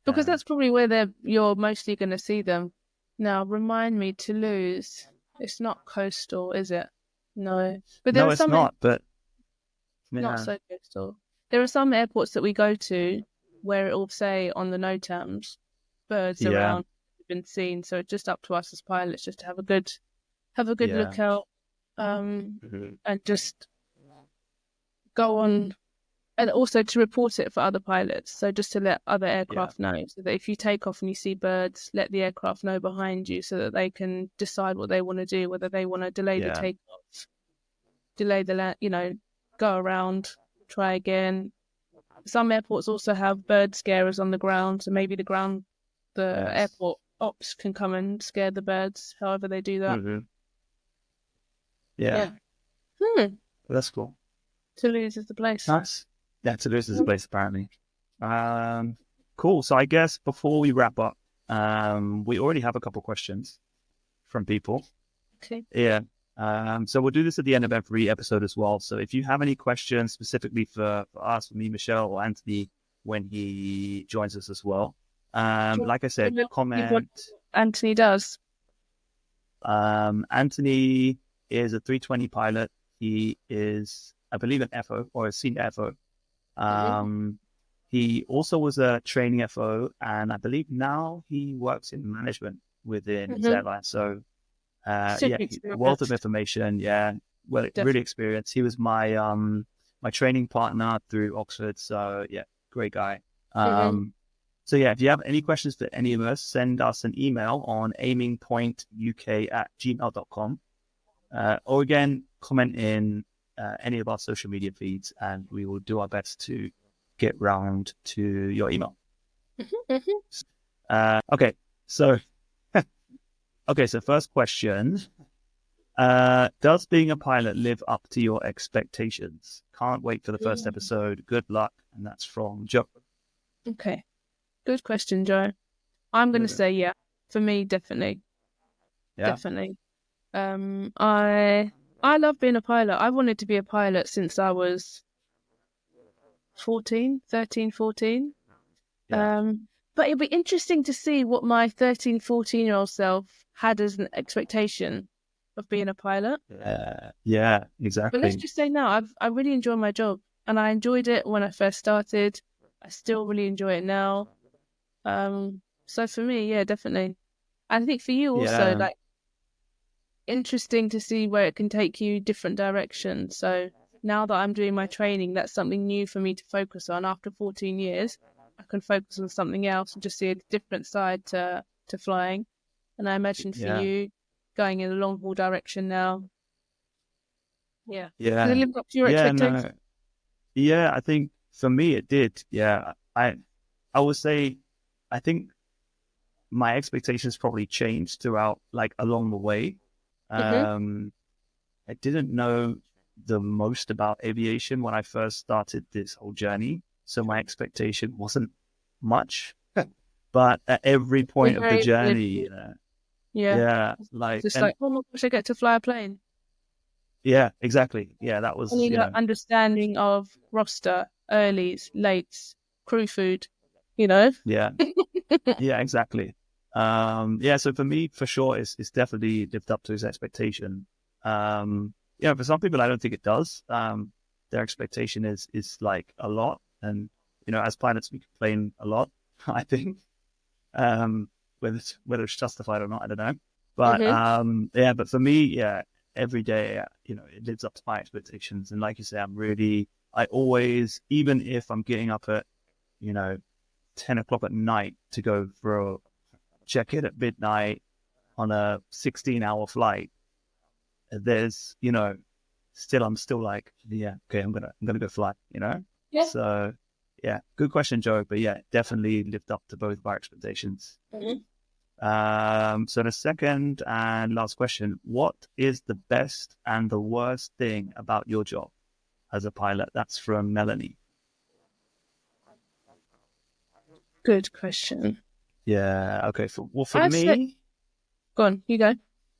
because Um, that's probably where you're mostly going to see them. Now, remind me, Toulouse. It's not coastal, is it? No, but there no, are it's some not. But not yeah, so coastal. There are some airports that we go to where it will say on the NOTAMs, birds yeah, around have been seen. So it's just up to us as pilots just to have a good yeah, look out, and just go on, and also to report it for other pilots. So just to let other yeah, aircraft know, so that if you take off and you see birds, let the aircraft know behind you, so that they can decide what they want to do, whether they want to delay the yeah, takeoff, delay the land, go around, try again. Some airports also have bird scarers on the ground, so maybe the yes. airport ops can come and scare the birds. However they do that. Hmm. Yeah, Yeah. Hmm. that's cool. Toulouse is the place. Nice. Yeah, Toulouse is a place apparently. Um, cool. So I guess before we wrap up, we already have a couple questions from people. Okay. Yeah. So we'll do this at the end of every episode as well. So if you have any questions specifically for us, for me, Michelle, or Anthony, when he joins us as well, Do like I you said, want to see what comment. Anthony does? Anthony is a 320 pilot. He is, I believe, an FO or a senior FO. Mm-hmm. He also was a training FO, and I believe now he works in management within his Mm-hmm. airline. So, Super wealth of experienced. information. Yeah, well, really Definitely. experienced. He was my training partner through Oxford. So yeah, great guy. Mm-hmm. So yeah, if you have any questions for any of us, send us an email on aimingpointuk@gmail.com. Or again, comment in any of our social media feeds, and we will do our best to get round to your email. Mm-hmm. Okay, so so first question: does being a pilot live up to your expectations? Can't wait for the first Mm-hmm. episode. Good luck, and that's from Joe. Okay. Good question, Joe. I'm going to Mhm. say yeah. For me, definitely. Yeah, Definitely. I love being a pilot. I wanted to be a pilot since I was 14, 13, 14. yeah, But it'll be interesting to see what my 13, 14-year-old self had as an expectation of being a pilot. yeah, But let's exactly. just say now, I really enjoy my job, and I enjoyed it when I first started. I still really enjoy it now. So for me, yeah, definitely. I think for you also, Yeah, like, interesting to see where it can take you different directions. So now that I'm doing my training, that's something new for me to focus on. After 14 years, I can focus on something else and just see a different side to flying. And I imagine for yeah, you, going in a long haul direction now, yeah, did it yeah, live up to your yeah. expectations? No, yeah. I think for me it did. Yeah, I would say I think my expectations probably changed throughout, like along the way. Mm-hmm. Um, I didn't know the most about aviation when I first started this whole journey, so my expectation wasn't much. But at every You're point of the very journey, privileged. Yeah, yeah, it's like just and like, oh my gosh, I get to fly a plane. yeah, exactly. Yeah, that And was you got understanding of roster, earlies, lates, crew food, you know? yeah, yeah, exactly. Yeah, so for me, for sure, it's definitely lived up to his expectation. For some people, I don't think it does. Their expectation is like a lot, and as pilots, we complain a lot. I think, um, whether it's justified or not, I don't know. But Mm-hmm. but for me, yeah, every day, it lives up to my expectations. And like you say, I always, even if I'm getting up at, you know, 10 o'clock at night to go for a check in at midnight on a 16-hour flight, there's, I'm still like, yeah, okay, I'm gonna go fly. Yeah. So yeah, good question, Joe. But yeah, definitely lived up to both of our expectations. Mm-hmm. So the second and last question: what is the best and the worst thing about your job as a pilot? That's from Melanie. Good question. Yeah. Okay. For I'd say, me, go on, you go.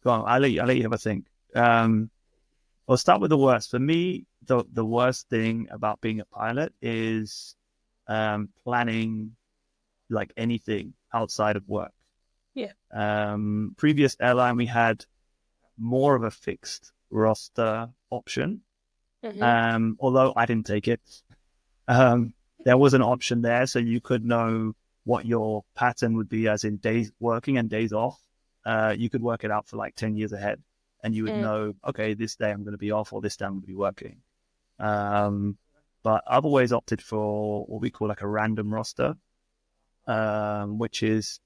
go on. I'll let you have a think. Um, I'll start with the worst. For me, the worst thing about being a pilot is planning like anything outside of work. Yeah. Previous airline, we had more of a fixed roster option. Hmm. Although I didn't take it, um, there was an option there, so you could know what your pattern would be, as in days working and days off. You could work it out for like 10 years ahead, and you would Mm. know, okay, this day I'm going to be off, or this day I'm going to be working. Um, but I've always opted for what we call like a random roster, which is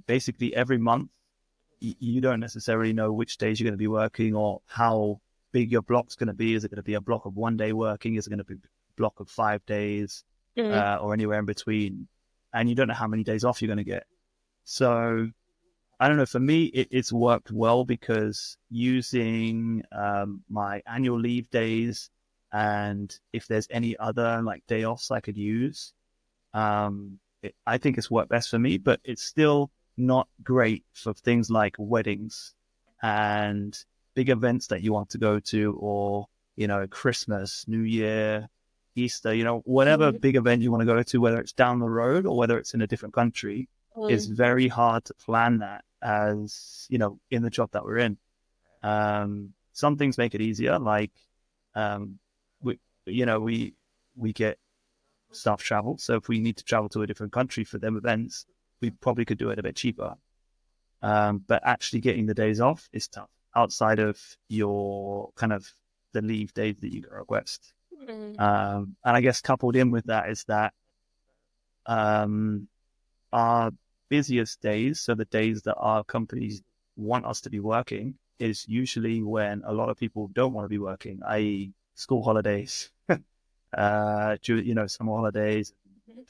basically every month you don't necessarily know which days you're going to be working or how big your block's going to be. Is it going to be a block of 1 day working? Is it going to be a block of 5 days, Mm. or anywhere in between? And you don't know how many days off you're going to get. So I don't know. For me, it's worked well because using my annual leave days, and if there's any other like day offs I could use, I think it's worked best for me, but it's still not great for things like weddings and big events that you want to go to, or, Christmas, New Year, Easter, whatever Mm. big event you want to go to, whether it's down the road or whether it's in a different country, it's Mm. very hard to plan that as, in the job that we're in. Some things make it easier, like, um, we, we get staff travel. So if we need to travel to a different country for them events, we probably could do it a bit cheaper. But actually getting the days off is tough outside of your kind of the leave days that you request. Mm. And I guess coupled in with that is that um, our busiest days, so the days that our companies want us to be working, is usually when a lot of people don't want to be working, i.e., school holidays, summer holidays,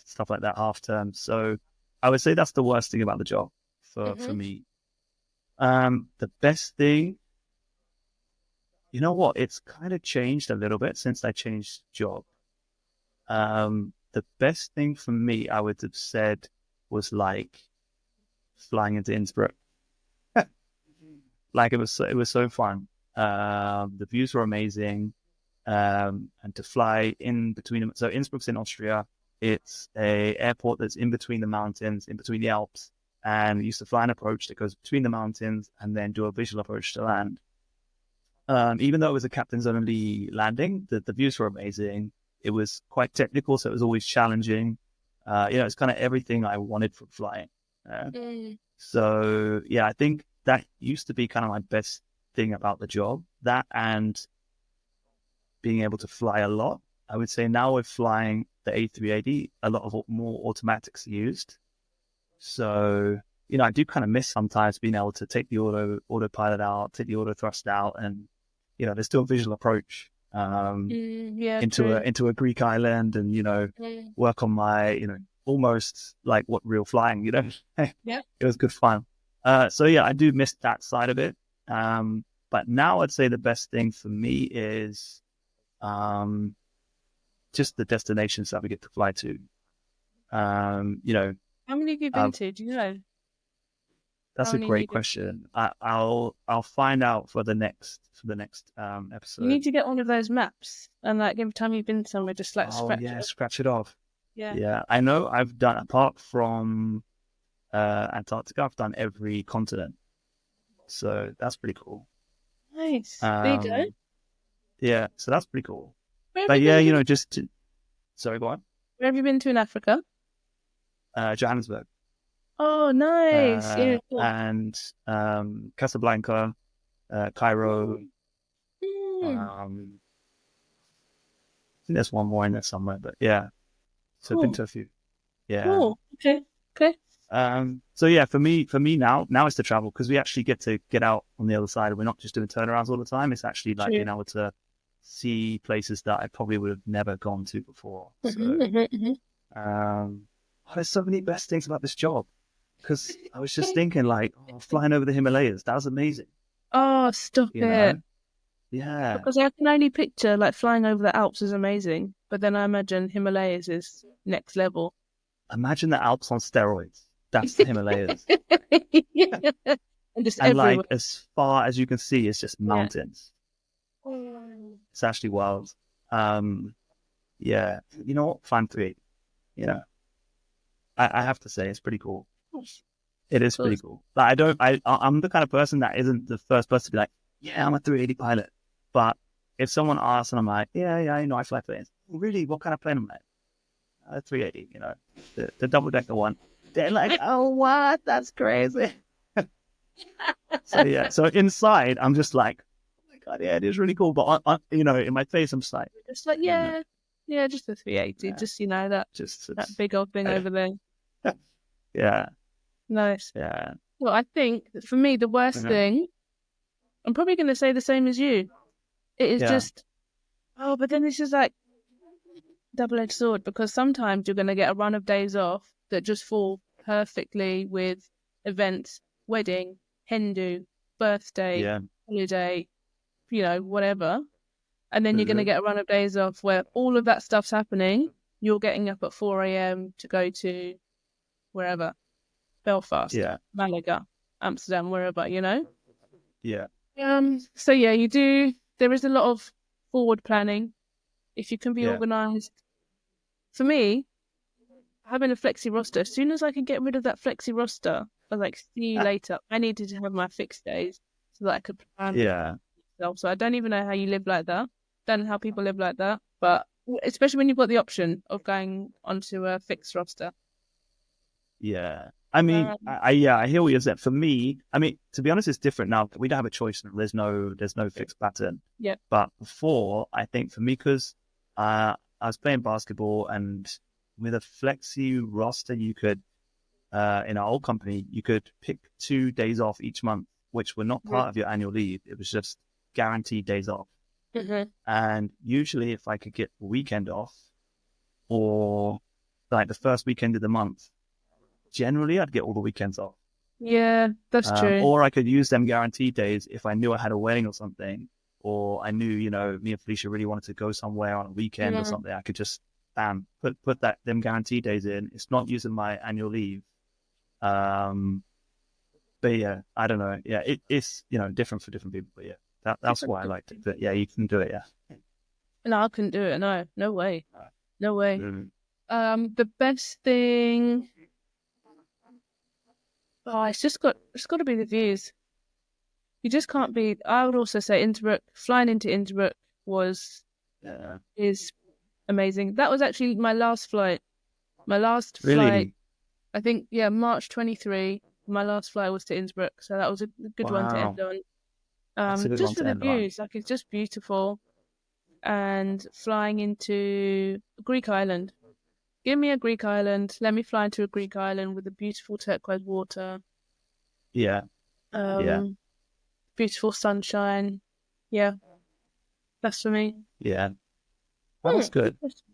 stuff like that, half term. So I would say that's the worst thing about the job for Mm-hmm. me. The best thing, you know what? It's kind of changed a little bit since I changed job. The best thing for me, I would have said, was like flying into Innsbruck. Like it was so fun. The views were amazing. And to fly in between them. So Innsbruck's in Austria. It's a airport that's in between the mountains, in between the Alps. And we used to fly an approach that goes between the mountains and then do a visual approach to land. Even though it was a captain's only landing, the views were amazing. It was quite technical, so it was always challenging. It's kind of everything I wanted from flying. Uh, Mm. so yeah, I think that used to be kind of my best thing about the job. That and being able to fly a lot. I would say now with flying the A380, a lot of more automatics are used. So, I do kind of miss sometimes being able to take the autopilot out, take the auto thrust out, and there's still a visual approach Mm. Yeah, into a true. into a Greek island, and Mm. work on my almost like what real flying. Yeah. It was good fun. So yeah, I do miss that side of it. But now I'd say the best thing for me is um, just the destinations that we get to fly to. Um, you know, How many have you been uh, to? Do you know? How that's a many great needed? question. I'll find out for the next You need episode. to get one of those maps and like every time you've been somewhere, just like Oh scratch yeah, it. scratch it off. Yeah. Yeah, I know. I've done, apart from Antarctica, I've done every continent, so that's pretty cool. Nice. There you go. Um, yeah, so that's pretty cool. Where have But you yeah, been to? sorry, go on. Where have you been to in Africa? Johannesburg, Oh, nice. Yeah, cool. and Casablanca, Cairo. Mm, I think there's one more in there somewhere, but yeah. So I've been cool. to a few. Yeah. Cool. Okay. Okay. So yeah, for me now it's the travel, because we actually get out on the other side, and we're not just doing turnarounds all the time. It's actually like True. being able to see places that I probably would have never gone to before. Hmm. So, Hmm. Hmm. there's so many best things about this job, because I was just thinking like, flying over the Himalayas, that was amazing. Oh, stop You it. know? Yeah. Because I can only picture like flying over the Alps is amazing, but then I imagine Himalayas is next level. imagine the Alps on steroids. That's the Himalayas. Yeah. And just And everywhere. like as far as you can see, it's just Yeah. mountains. It's actually wild. Yeah, you know what? Fan 3. You know, I have to say it's pretty cool. It is pretty Cool. cool. Like I'm the kind of person that isn't the first person to be like, yeah, I'm a 380 pilot. But if someone asks and I'm like, yeah, you know, I fly planes. Really, what kind of plane am I? 380, you know, the double decker one. They're like, oh, what? That's crazy. So yeah, so inside I'm just like, oh my god, yeah, it is really cool. But you know, in my face I'm just like, Just like, no, yeah, just the 380. yeah, Just, you know, that just that it's, big old thing over there. yeah, Nice. yeah, Well, I think that for me, the worst yeah, thing, I'm probably going to say the same as you. It is yeah, just, oh, but then this is like double-edged sword because sometimes you're going to get a run of days off that just fall perfectly with events, wedding, hen do, birthday, yeah. holiday, you know, whatever. And then you're going to Mhm. get a run of days off where all of that stuff's happening. You're getting up at 4 a.m. to go to wherever, Belfast, Yeah, Malaga, Amsterdam, wherever, you know? yeah, So yeah, you do, there is a lot of forward planning. If you can be yeah. organized. For me, having a flexi roster, as soon as I could get rid of that flexi roster, I was like, see you later. I needed to have my fixed days so that I could plan Yeah, myself. So I don't even know how you live like that. Don't know how people live like that. But especially when you've got the option of going onto a fixed roster. yeah. I mean, Um, yeah, I hear what you're saying. For me, I mean, to be honest, it's different now. We don't have a choice. There's no fixed pattern. yeah. But before, I think for me, because I was playing basketball, and with a flexi roster, you could, in our old company, you could pick 2 days off each month, which were not part of your annual leave. It was just guaranteed days off. Mm-hmm. And usually, if I could get a weekend off, or like the first weekend of the month, generally I'd get all the weekends off. Yeah, that's true. Or I could use them guaranteed days if I knew I had a wedding or something, or I knew, you know, me and Felicia really wanted to go somewhere on a weekend or Yeah. something. I could just bam put them guaranteed days in. It's not using my annual leave. Um, but yeah, I don't know. Yeah, it's, you know, different for different people. But yeah, that's Different. why I liked it. But yeah, you can do it. Yeah. No, I couldn't do it. No, no way. No way. Mm. The best thing. Oh, it's got to be the views. You just can't be. I would also say Innsbruck. Flying into Innsbruck was Yeah. is amazing. That was actually my last flight. My last flight, Really? I think, yeah, March 23. My last flight was to Innsbruck, so that was a good one to end Wow. on. That's a good Just one for to the end on. views, like it's just beautiful. And flying into a Greek island. Give me a Greek island. Let me fly into a Greek island with the beautiful turquoise water. Yeah. Yeah. Um, Beautiful sunshine. Yeah, that's for me. Yeah. Well, that's Good good. question.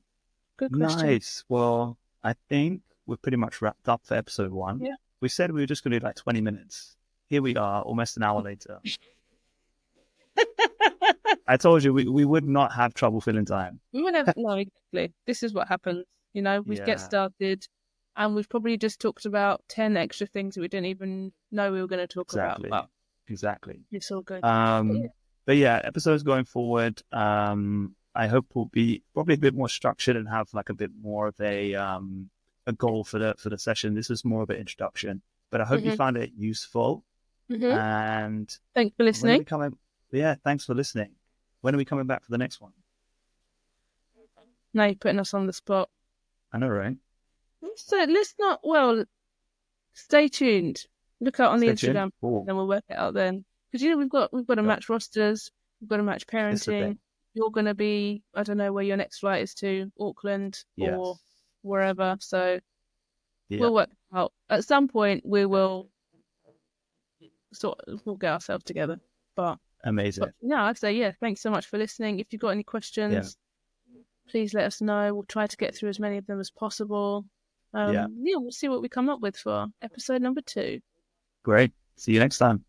Good question. Nice. Well, I think we're pretty much wrapped up for episode 1. Yeah. We said we were just going to do like 20 minutes. Here we are, almost an hour later. I told you we would not have trouble filling time. We would have no, exactly. This is what happens. You know, we get Yeah, started and we've probably just talked about 10 extra things that we didn't even know we were going to talk about, exactly. but Exactly. it's all good. Yeah. Um, but yeah, episodes going forward, I hope will be probably a bit more structured and have like a bit more of a goal for the session. This is more of an introduction, but I hope you Mm-hmm. found it useful. Mm-hmm. And Thanks for when are we listening. coming? Yeah, thanks for listening. When are we coming back for the next one? Now you're putting us on the spot. I know, right? So let's not, well, stay tuned. Look out on the Stay tuned. Instagram, Oh, then we'll work it out then. Because you know we've got to yep. match rosters, we've got to match It's the parenting. thing. You're gonna be, I don't know where your next flight is to, Auckland or Yes. wherever. So Yeah. we'll work it out. At some point we will we'll get ourselves together. But Amazing. no, I'd say yeah, thanks so much for listening. If you've got any Yeah. questions, please let us know. We'll try to get through as many of them as possible. Yeah. Yeah, we'll see what we come up with for episode number 2. Great. See you next time.